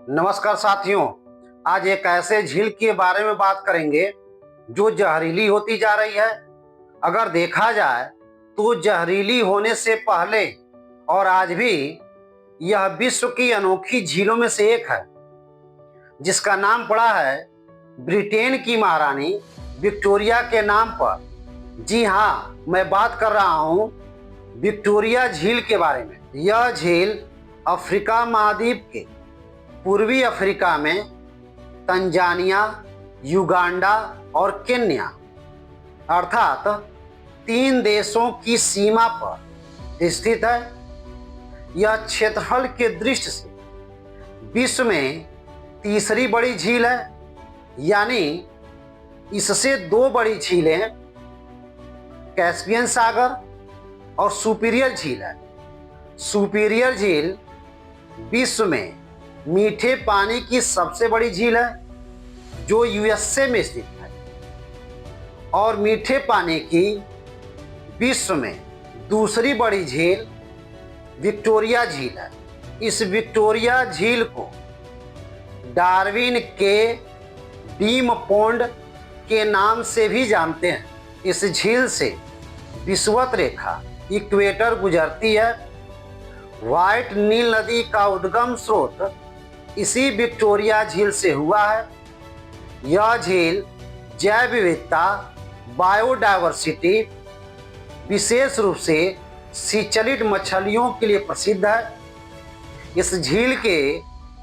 नमस्कार साथियों। आज एक ऐसे झील के बारे में बात करेंगे जो जहरीली होती जा रही है। अगर देखा जाए तो जहरीली होने से पहले और आज भी यह विश्व की अनोखी झीलों में से एक है, जिसका नाम पड़ा है ब्रिटेन की महारानी विक्टोरिया के नाम पर। जी हाँ, मैं बात कर रहा हूँ विक्टोरिया झील के बारे में। यह झील अफ्रीका महाद्वीप के पूर्वी अफ्रीका में तंजानिया, युगांडा और केन्या अर्थात 3 देशों की सीमा पर स्थित है। यह क्षेत्रफल के दृष्टि से विश्व में तीसरी बड़ी झील है, यानी इससे 2 बड़ी झीलें कैस्पियन सागर और सुपीरियर झील है। सुपीरियर झील विश्व में मीठे पानी की सबसे बड़ी झील है, जो यूएसए में स्थित है, और मीठे पानी की विश्व में दूसरी बड़ी झील विक्टोरिया झील है। इस विक्टोरिया झील को डार्विन के डीम पोंड के नाम से भी जानते हैं। इस झील से विषुवत रेखा इक्वेटर गुजरती है। व्हाइट नील नदी का उद्गम स्रोत इसी विक्टोरिया झील से हुआ है। यह झील जैव विविधता, बायोडायवर्सिटी, विशेष रूप से सिचलिड मछलियों के लिए प्रसिद्ध है। इस झील के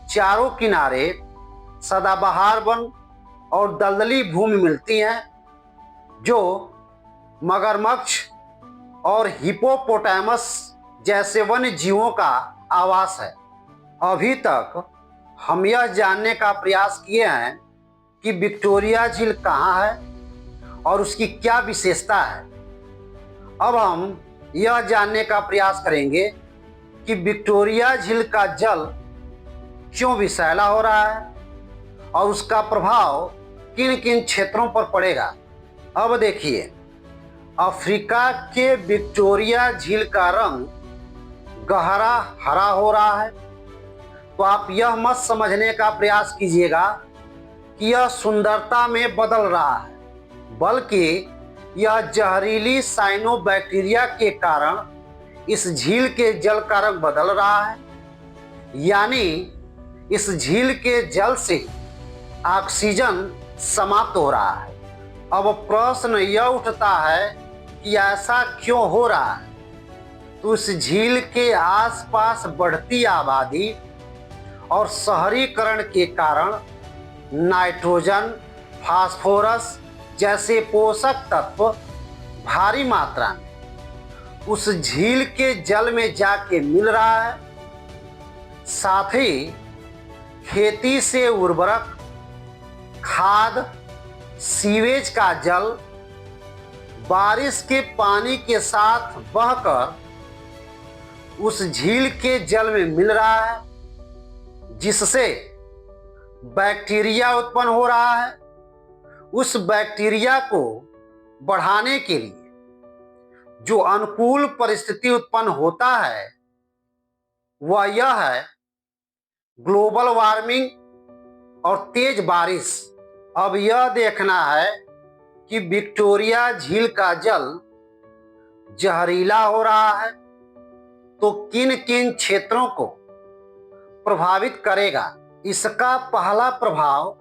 चारों किनारे सदाबहार वन और दलदली भूमि मिलती हैं, जो मगरमच्छ और हिपोपोटामस जैसे वन्य जीवों का आवास है। अभी तक हम यह जानने का प्रयास किए हैं कि विक्टोरिया झील कहाँ है और उसकी क्या विशेषता है। अब हम यह जानने का प्रयास करेंगे कि विक्टोरिया झील का जल क्यों विषैला हो रहा है और उसका प्रभाव किन किन क्षेत्रों पर पड़ेगा। अब देखिए, अफ्रीका के विक्टोरिया झील का रंग गहरा हरा हो रहा है, तो आप यह मत समझने का प्रयास कीजिएगा कि यह सुंदरता में बदल रहा है, बल्कि यह जहरीली साइनोबैक्टीरिया के कारण इस झील के जल का रंग बदल रहा है। यानी इस झील के जल से ऑक्सीजन समाप्त हो रहा है। अब प्रश्न यह उठता है कि ऐसा क्यों हो रहा है। तो इस झील के आसपास बढ़ती आबादी और शहरीकरण के कारण नाइट्रोजन, फास्फोरस जैसे पोषक तत्व भारी मात्रा में उस झील के जल में जाके मिल रहा है। साथ ही खेती से उर्वरक, खाद, सीवेज का जल बारिश के पानी के साथ बहकर उस झील के जल में मिल रहा है, जिससे बैक्टीरिया उत्पन्न हो रहा है। उस बैक्टीरिया को बढ़ाने के लिए जो अनुकूल परिस्थिति उत्पन्न होता है वह यह है ग्लोबल वार्मिंग और तेज बारिश। अब यह देखना है कि विक्टोरिया झील का जल जहरीला हो रहा है तो किन किन क्षेत्रों को प्रभावित करेगा। इसका पहला प्रभाव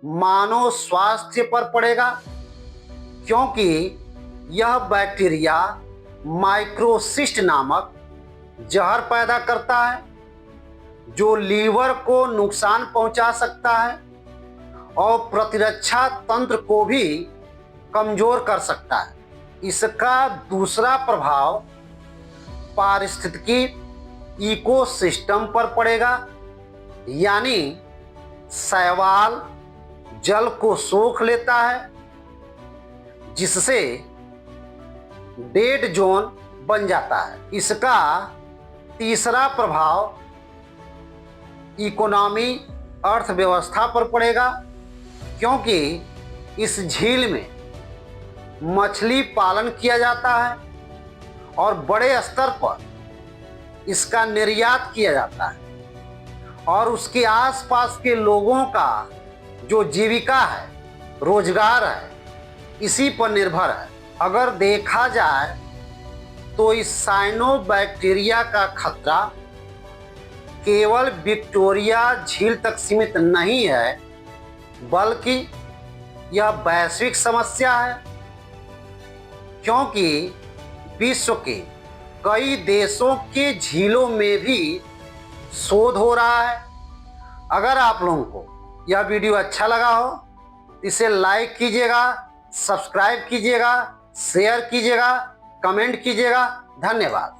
मानव स्वास्थ्य पर पड़ेगा, क्योंकि यह बैक्टीरिया माइक्रोसिस्ट नामक जहर पैदा करता है, जो लीवर को नुकसान पहुंचा सकता है और प्रतिरक्षा तंत्र को भी कमजोर कर सकता है। इसका दूसरा प्रभाव पारिस्थितिकी इकोसिस्टम पर पड़ेगा, यानी शैवाल जल को सोख लेता है, जिससे डेड जोन बन जाता है। इसका तीसरा प्रभाव इकोनॉमी, अर्थव्यवस्था पर पड़ेगा, क्योंकि इस झील में मछली पालन किया जाता है और बड़े स्तर पर इसका निर्यात किया जाता है और उसके आसपास के लोगों का जो जीविका है, रोजगार है, इसी पर निर्भर है। अगर देखा जाए तो इस साइनोबैक्टीरिया का खतरा केवल विक्टोरिया झील तक सीमित नहीं है, बल्कि यह वैश्विक समस्या है, क्योंकि विश्व के कई देशों के झीलों में भी शोध हो रहा है। अगर आप लोगों को यह वीडियो अच्छा लगा हो, इसे लाइक कीजिएगा, सब्सक्राइब कीजिएगा, शेयर कीजिएगा, कमेंट कीजिएगा। धन्यवाद।